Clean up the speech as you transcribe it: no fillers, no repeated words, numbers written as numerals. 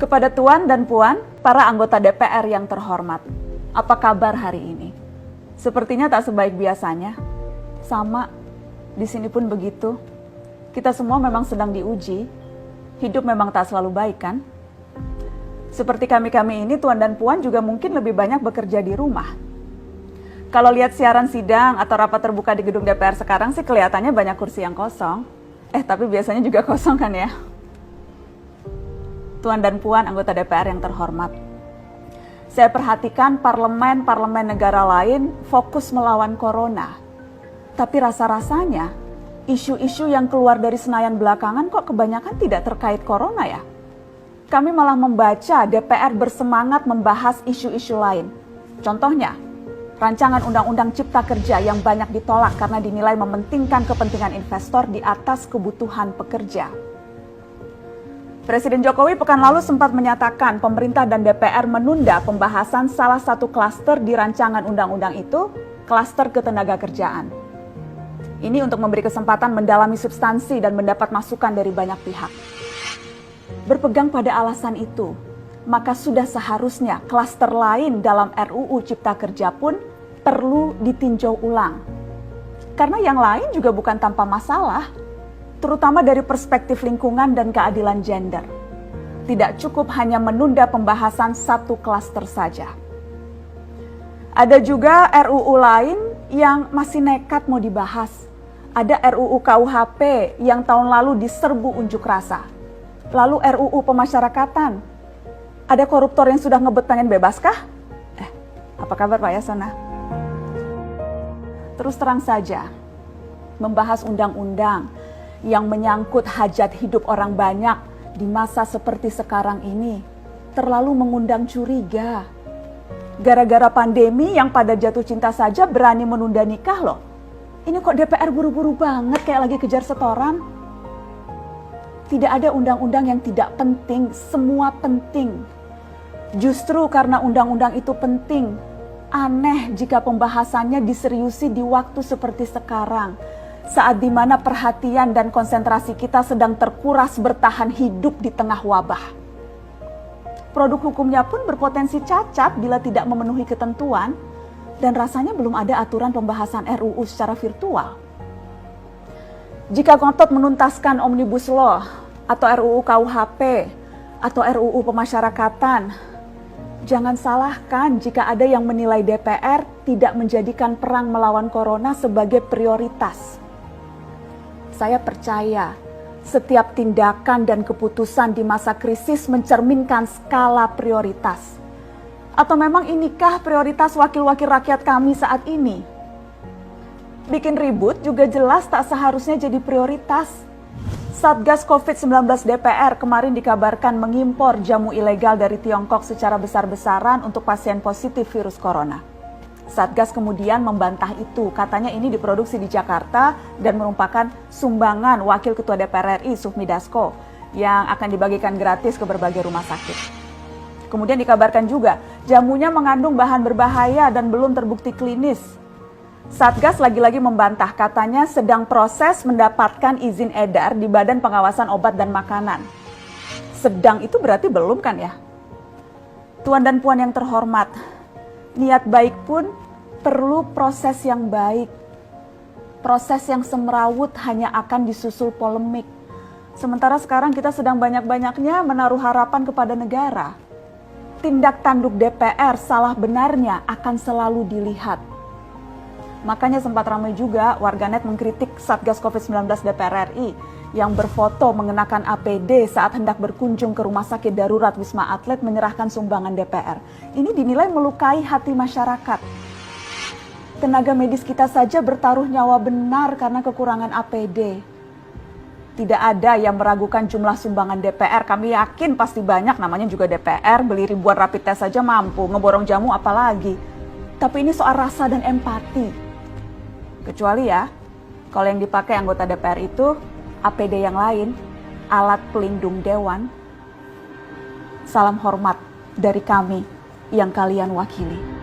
Kepada Tuan dan Puan, para anggota DPR yang terhormat, apa kabar hari ini? Sepertinya tak sebaik biasanya. Sama, di sini pun begitu. Kita semua memang sedang diuji. Hidup memang tak selalu baik, kan? Seperti kami-kami ini, Tuan dan Puan juga mungkin lebih banyak bekerja di rumah. Kalau lihat siaran sidang atau rapat terbuka di gedung DPR sekarang sih kelihatannya banyak kursi yang kosong. Tapi biasanya juga kosong kan ya? Tuan dan Puan anggota DPR yang terhormat, saya perhatikan parlemen-parlemen negara lain fokus melawan corona. Tapi rasa-rasanya isu-isu yang keluar dari Senayan belakangan kok kebanyakan tidak terkait corona ya? Kami malah membaca DPR bersemangat membahas isu-isu lain. Contohnya, rancangan Undang-Undang Cipta Kerja yang banyak ditolak karena dinilai mementingkan kepentingan investor di atas kebutuhan pekerja. Presiden Jokowi pekan lalu sempat menyatakan pemerintah dan DPR menunda pembahasan salah satu klaster di rancangan undang-undang itu, klaster ketenagakerjaan. Ini untuk memberi kesempatan mendalami substansi dan mendapat masukan dari banyak pihak. Berpegang pada alasan itu, maka sudah seharusnya klaster lain dalam RUU Cipta Kerja pun perlu ditinjau ulang. Karena yang lain juga bukan tanpa masalah, terutama dari perspektif lingkungan dan keadilan gender. Tidak cukup hanya menunda pembahasan satu klaster saja. Ada juga RUU lain yang masih nekat mau dibahas. Ada RUU KUHP yang tahun lalu diserbu unjuk rasa. Lalu RUU pemasyarakatan. Ada koruptor yang sudah ngebet pengen bebas kah? Apa kabar Pak Yasona? Terus terang saja, membahas undang-undang yang menyangkut hajat hidup orang banyak di masa seperti sekarang ini terlalu mengundang curiga. Gara-gara pandemi yang pada jatuh cinta saja berani menunda nikah loh. Ini kok DPR buru-buru banget kayak lagi kejar setoran? Tidak ada undang-undang yang tidak penting, semua penting. Justru karena undang-undang itu penting, aneh jika pembahasannya diseriusi di waktu seperti sekarang. Saat dimana perhatian dan konsentrasi kita sedang terkuras bertahan hidup di tengah wabah. Produk hukumnya pun berpotensi cacat bila tidak memenuhi ketentuan, dan rasanya belum ada aturan pembahasan RUU secara virtual. Jika ngotot menuntaskan Omnibus Law, atau RUU KUHP, atau RUU pemasyarakatan, jangan salahkan jika ada yang menilai DPR tidak menjadikan perang melawan corona sebagai prioritas. Saya percaya setiap tindakan dan keputusan di masa krisis mencerminkan skala prioritas. Atau memang inikah prioritas wakil-wakil rakyat kami saat ini? Bikin ribut juga jelas tak seharusnya jadi prioritas. Satgas COVID-19 DPR kemarin dikabarkan mengimpor jamu ilegal dari Tiongkok secara besar-besaran untuk pasien positif virus corona. Satgas kemudian membantah itu, katanya ini diproduksi di Jakarta dan merupakan sumbangan Wakil Ketua DPR RI Sufmi Dasko yang akan dibagikan gratis ke berbagai rumah sakit. Kemudian dikabarkan juga jamunya mengandung bahan berbahaya dan belum terbukti klinis. Satgas lagi-lagi membantah, katanya sedang proses mendapatkan izin edar di Badan Pengawasan Obat dan Makanan. Sedang itu berarti belum kan ya? Tuan dan Puan yang terhormat, niat baik pun perlu proses yang baik. Proses yang semrawut hanya akan disusul polemik. Sementara sekarang kita sedang banyak-banyaknya menaruh harapan kepada negara. Tindak tanduk DPR salah benarnya akan selalu dilihat. Makanya sempat ramai juga warganet mengkritik Satgas COVID-19 DPR RI yang berfoto mengenakan APD saat hendak berkunjung ke rumah sakit darurat Wisma Atlet menyerahkan sumbangan DPR. Ini dinilai melukai hati masyarakat. Tenaga medis kita saja bertaruh nyawa benar karena kekurangan APD. Tidak ada yang meragukan jumlah sumbangan DPR. Kami yakin pasti banyak, namanya juga DPR, beli ribuan rapid test saja mampu, ngeborong jamu apalagi. Tapi ini soal rasa dan empati. Kecuali ya, kalau yang dipakai anggota DPR itu APD yang lain, alat pelindung dewan. Salam hormat dari kami yang kalian wakili.